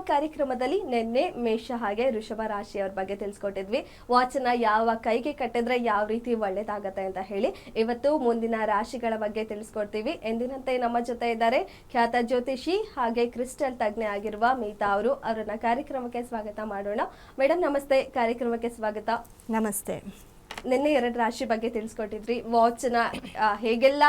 ಕಾರ್ಯಕ್ರಮದಲ್ಲಿ ನಿನ್ನೆ ಮೇಷ ಹಾಗೆ ವೃಷಭ ರಾಶಿಯವರ ಬಗ್ಗೆ ತಿಳಿಸ್ಕೊಟ್ಟಿದ್ವಿ. ವಾಚನ ಯಾವ ಕೈಗೆ ಕಟ್ಟಿದ್ರೆ ಯಾವ ರೀತಿ ಒಳ್ಳೇದಾಗತ್ತೆ ಅಂತ ಹೇಳಿ ಇವತ್ತು ಮುಂದಿನ ರಾಶಿಗಳ ಬಗ್ಗೆ ತಿಳಿಸ್ಕೊಡ್ತೀವಿ. ಎಂದಿನಂತೆ ನಮ್ಮ ಜೊತೆ ಇದ್ದಾರೆ ಖ್ಯಾತ ಜ್ಯೋತಿಷಿ ಹಾಗೆ ಕ್ರಿಸ್ಟಲ್ ತಜ್ಞೆ ಆಗಿರುವ ಮೀತಾ ಅವರು. ಅವರನ್ನ ಕಾರ್ಯಕ್ರಮಕ್ಕೆ ಸ್ವಾಗತ ಮಾಡೋಣ. ಮೇಡಮ್ ನಮಸ್ತೆ, ಕಾರ್ಯಕ್ರಮಕ್ಕೆ ಸ್ವಾಗತ. ನಮಸ್ತೆ. ನಿನ್ನೆ 2 ರಾಶಿ ಬಗ್ಗೆ ತಿಳಿಸ್ಕೊಟ್ಟಿದ್ರಿ. ವಾಚ್ನ ಹೇಗೆಲ್ಲ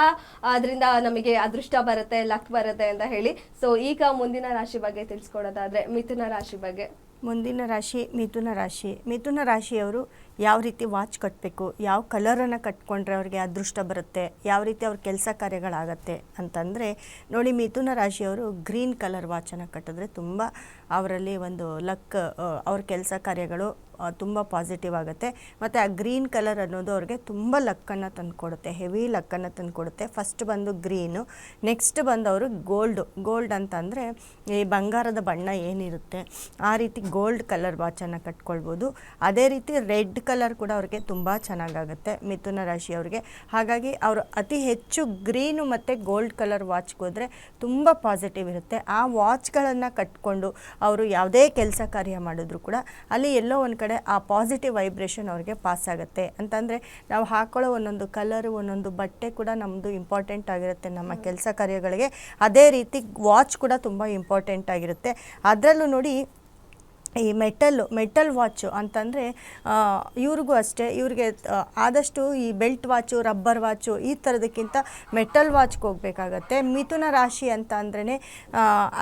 ಅದರಿಂದ ನಮಗೆ ಅದೃಷ್ಟ ಬರುತ್ತೆ, ಲಕ್ ಬರುತ್ತೆ ಅಂತ ಹೇಳಿ. ಸೊ ಈಗ ಮುಂದಿನ ರಾಶಿ ಬಗ್ಗೆ ತಿಳಿಸ್ಕೊಡೋದಾದ್ರೆ ಮಿಥುನ ರಾಶಿ ಬಗ್ಗೆ. ಮುಂದಿನ ರಾಶಿ ಮಿಥುನ ರಾಶಿ. ಮಿಥುನ ರಾಶಿಯವರು ಯಾವ ರೀತಿ ವಾಚ್ ಕಟ್ಟಬೇಕು, ಯಾವ ಕಲರನ್ನು ಕಟ್ಕೊಂಡ್ರೆ ಅವ್ರಿಗೆ ಅದೃಷ್ಟ ಬರುತ್ತೆ, ಯಾವ ರೀತಿ ಅವ್ರ ಕೆಲಸ ಕಾರ್ಯಗಳಾಗತ್ತೆ ಅಂತಂದರೆ ನೋಡಿ, ಮಿಥುನ ರಾಶಿಯವರು ಗ್ರೀನ್ ಕಲರ್ ವಾಚನ್ನು ಕಟ್ಟಿದ್ರೆ ತುಂಬ ಅವರಲ್ಲಿ ಒಂದು ಲಕ್, ಅವ್ರ ಕೆಲಸ ಕಾರ್ಯಗಳು ತುಂಬ ಪಾಸಿಟಿವ್ ಆಗುತ್ತೆ. ಮತ್ತು ಆ ಗ್ರೀನ್ ಕಲರ್ ಅನ್ನೋದು ಅವ್ರಿಗೆ ತುಂಬ ಲಕ್ಕನ್ನು ತಂದುಕೊಡುತ್ತೆ, ಹೆವಿ ಲಕ್ಕನ್ನು ತಂದುಕೊಡುತ್ತೆ. ಫಸ್ಟ್ ಬಂದು ಗ್ರೀನು, ನೆಕ್ಸ್ಟ್ ಬಂದು ಅವರು ಗೋಲ್ಡ್ ಅಂತಂದರೆ ಈ ಬಂಗಾರದ ಬಣ್ಣ ಏನಿರುತ್ತೆ ಆ ರೀತಿ ಗೋಲ್ಡ್ ಕಲರ್ ವಾಚನ್ನು ಕಟ್ಕೊಳ್ಬೋದು. ಅದೇ ರೀತಿ ರೆಡ್ ಕಲರ್ ಕೂಡ ಅವ್ರಿಗೆ ತುಂಬ ಚೆನ್ನಾಗಾಗುತ್ತೆ ಮಿಥುನ ರಾಶಿಯವ್ರಿಗೆ. ಹಾಗಾಗಿ ಅವರು ಅತಿ ಹೆಚ್ಚು ಗ್ರೀನು ಮತ್ತು ಗೋಲ್ಡ್ ಕಲರ್ ವಾಚ್ಗೆ ಹೋದರೆ ತುಂಬ ಪಾಸಿಟಿವ್ ಇರುತ್ತೆ. ಆ ವಾಚ್ಗಳನ್ನು ಕಟ್ಕೊಂಡು ಅವರು ಯಾವುದೇ ಕೆಲಸ ಕಾರ್ಯ ಮಾಡಿದ್ರು ಕೂಡ ಅಲ್ಲಿ ಎಲ್ಲೋ ಒಂದು ಕಡೆ ಆ ಪಾಸಿಟಿವ್ ವೈಬ್ರೇಷನ್ ಅವ್ರಿಗೆ ಪಾಸ್ ಆಗುತ್ತೆ. ಅಂತಂದರೆ ನಾವು ಹಾಕೊಳ್ಳೋ ಒಂದೊಂದು ಕಲರು, ಒಂದೊಂದು ಬಟ್ಟೆ ಕೂಡ ನಮ್ಮದು ಇಂಪಾರ್ಟೆಂಟ್ ಆಗಿರುತ್ತೆ ನಮ್ಮ ಕೆಲಸ ಕಾರ್ಯಗಳಿಗೆ. ಅದೇ ರೀತಿ ವಾಚ್ ಕೂಡ ತುಂಬ ಇಂಪಾರ್ಟೆಂಟ್ ಆಗಿರುತ್ತೆ. ಅದರಲ್ಲೂ ನೋಡಿ, ಈ ಮೆಟಲ್ ವಾಚು ಅಂತಂದರೆ ಇವ್ರಿಗೂ ಅಷ್ಟೇ, ಇವ್ರಿಗೆ ಆದಷ್ಟು ಈ ಬೆಲ್ಟ್ ವಾಚು, ರಬ್ಬರ್ ವಾಚು ಈ ಥರದಕ್ಕಿಂತ ಮೆಟಲ್ ವಾಚ್ಗೆ ಹೋಗಬೇಕಾಗತ್ತೆ. ಮಿಥುನ ರಾಶಿ ಅಂತ ಅಂದ್ರೇ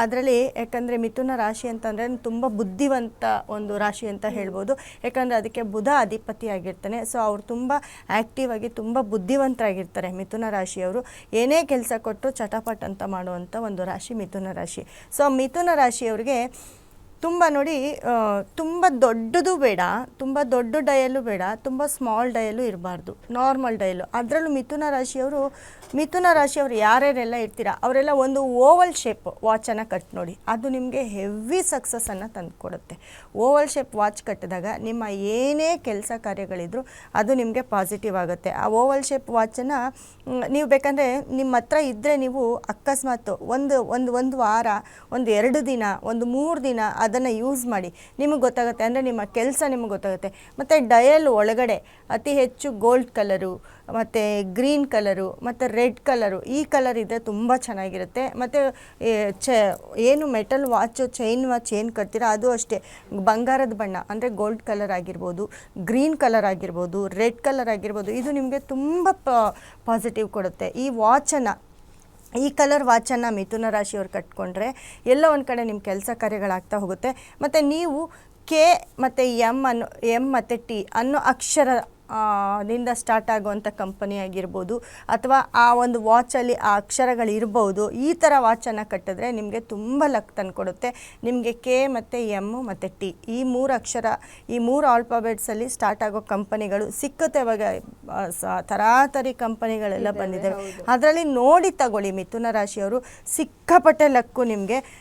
ಅದರಲ್ಲಿ, ಯಾಕಂದರೆ ಮಿಥುನ ರಾಶಿ ಅಂತಂದರೆ ತುಂಬ ಬುದ್ಧಿವಂತ ಒಂದು ರಾಶಿ ಅಂತ ಹೇಳ್ಬೋದು. ಯಾಕಂದರೆ ಅದಕ್ಕೆ ಬುಧ ಅಧಿಪತಿ ಆಗಿರ್ತಾನೆ. ಸೊ ಅವ್ರು ತುಂಬ ಆ್ಯಕ್ಟಿವ್ ಆಗಿ ತುಂಬ ಬುದ್ಧಿವಂತರಾಗಿರ್ತಾರೆ ಮಿಥುನ ರಾಶಿಯವರು. ಏನೇ ಕೆಲಸ ಕೊಟ್ಟರು ಚಟಪಟ್ ಅಂತ ಮಾಡುವಂಥ ಒಂದು ರಾಶಿ ಮಿಥುನ ರಾಶಿ. ಸೊ ಮಿಥುನ ರಾಶಿಯವ್ರಿಗೆ ತುಂಬ ನೋಡಿ, ತುಂಬ ದೊಡ್ಡದು ಬೇಡ, ತುಂಬ ದೊಡ್ಡ ಡಯಲು ಬೇಡ, ತುಂಬ ಸ್ಮಾಲ್ ಡಯಲು ಇರಬಾರ್ದು, ನಾರ್ಮಲ್ ಡಯಲು. ಅದರಲ್ಲೂ ಮಿಥುನ ರಾಶಿಯವರು ಯಾರ್ಯಾರೆಲ್ಲ ಇರ್ತೀರಾ ಅವರೆಲ್ಲ ಒಂದು ಓವಲ್ ಶೇಪ್ ವಾಚನ್ನು ಕಟ್ ನೋಡಿ, ಅದು ನಿಮಗೆ ಹೆವಿ ಸಕ್ಸಸ್ಸನ್ನು ತಂದು ಕೊಡುತ್ತೆ. ಓವಲ್ ಶೇಪ್ ವಾಚ್ ಕಟ್ಟಿದಾಗ ನಿಮ್ಮ ಏನೇ ಕೆಲಸ ಕಾರ್ಯಗಳಿದ್ರು ಅದು ನಿಮಗೆ ಪಾಸಿಟಿವ್ ಆಗುತ್ತೆ. ಆ ಓವಲ್ ಶೇಪ್ ವಾಚನ್ನು ನೀವು ಬೇಕಂದರೆ ನಿಮ್ಮ ಹತ್ರ ಇದ್ದರೆ ನೀವು ಅಕಸ್ಮಾತ್ ಒಂದು ವಾರ, ಒಂದು 2 ದಿನ, ಒಂದು 3 ದಿನ ಅದನ್ನು ಯೂಸ್ ಮಾಡಿ, ನಿಮಗೆ ಗೊತ್ತಾಗುತ್ತೆ. ಅಂದರೆ ನಿಮ್ಮ ಕೆಲಸ ನಿಮಗೆ ಗೊತ್ತಾಗುತ್ತೆ. ಮತ್ತು ಡಯಲ್ ಒಳಗಡೆ ಅತಿ ಹೆಚ್ಚು ಗೋಲ್ಡ್ ಕಲರು ಮತ್ತು ಗ್ರೀನ್ ಕಲರು ಮತ್ತು ರೆಡ್ ಕಲರು, ಈ ಕಲರ್ ಇದ್ದರೆ ತುಂಬ ಚೆನ್ನಾಗಿರುತ್ತೆ. ಮತ್ತು ಏನು ಮೆಟಲ್ ವಾಚು, ಚೈನ್ ವಾಚ್ ಏನು ಕಟ್ತೀರಾ ಅದು ಅಷ್ಟೇ ಬಂಗಾರದ ಬಣ್ಣ, ಅಂದರೆ ಗೋಲ್ಡ್ ಕಲರ್ ಆಗಿರ್ಬೋದು, ಗ್ರೀನ್ ಕಲರ್ ಆಗಿರ್ಬೋದು, ರೆಡ್ ಕಲರ್ ಆಗಿರ್ಬೋದು, ಇದು ನಿಮಗೆ ತುಂಬ ಪಾಸಿಟಿವ್ ಕೊಡುತ್ತೆ. ಈ ಕಲರ್ ವಾಚನ್ನು ಮಿಥುನ ರಾಶಿಯವ್ರು ಕಟ್ಕೊಂಡ್ರೆ ಎಲ್ಲ ಒಂದು ಕಡೆ ನಿಮ್ಮ ಕೆಲಸ ಕಾರ್ಯಗಳಾಗ್ತಾ ಹೋಗುತ್ತೆ. ಮತ್ತು ನೀವು ಕೆ ಮತ್ತು ಎಮ್ ಮತ್ತು ಟಿ ಅನ್ನೋ ದಿಂದ ಸ್ಟಾರ್ಟ್ ಆಗುವಂಥ ಕಂಪನಿ ಆಗಿರ್ಬೋದು, ಅಥವಾ ಆ ಒಂದು ವಾಚಲ್ಲಿ ಆ ಅಕ್ಷರಗಳಿರ್ಬೋದು. ಈ ಥರ ವಾಚನ್ನು ಕಟ್ಟಿದ್ರೆ ನಿಮಗೆ ತುಂಬ ಲಕ್ ತಂದುಕೊಡುತ್ತೆ. ನಿಮಗೆ ಕೆ ಮತ್ತು ಎಮ್ ಮತ್ತು ಟಿ ಈ 3 ಅಕ್ಷರ, ಈ 3 ಆಲ್ಫಾಬೆಟ್ಸಲ್ಲಿ ಸ್ಟಾರ್ಟ್ ಆಗೋ ಕಂಪನಿಗಳು ಸಿಕ್ಕುತ್ತೆ. ಇವಾಗ ತರಾತರಿ ಕಂಪನಿಗಳೆಲ್ಲ ಬಂದಿದ್ದಾವೆ. ಅದರಲ್ಲಿ ನೋಡಿ ತಗೊಳ್ಳಿ. ಮಿಥುನ ರಾಶಿಯವರು ಸಿಕ್ಕಾಪಟ್ಟೆ ಲಕ್ಕು ನಿಮಗೆ.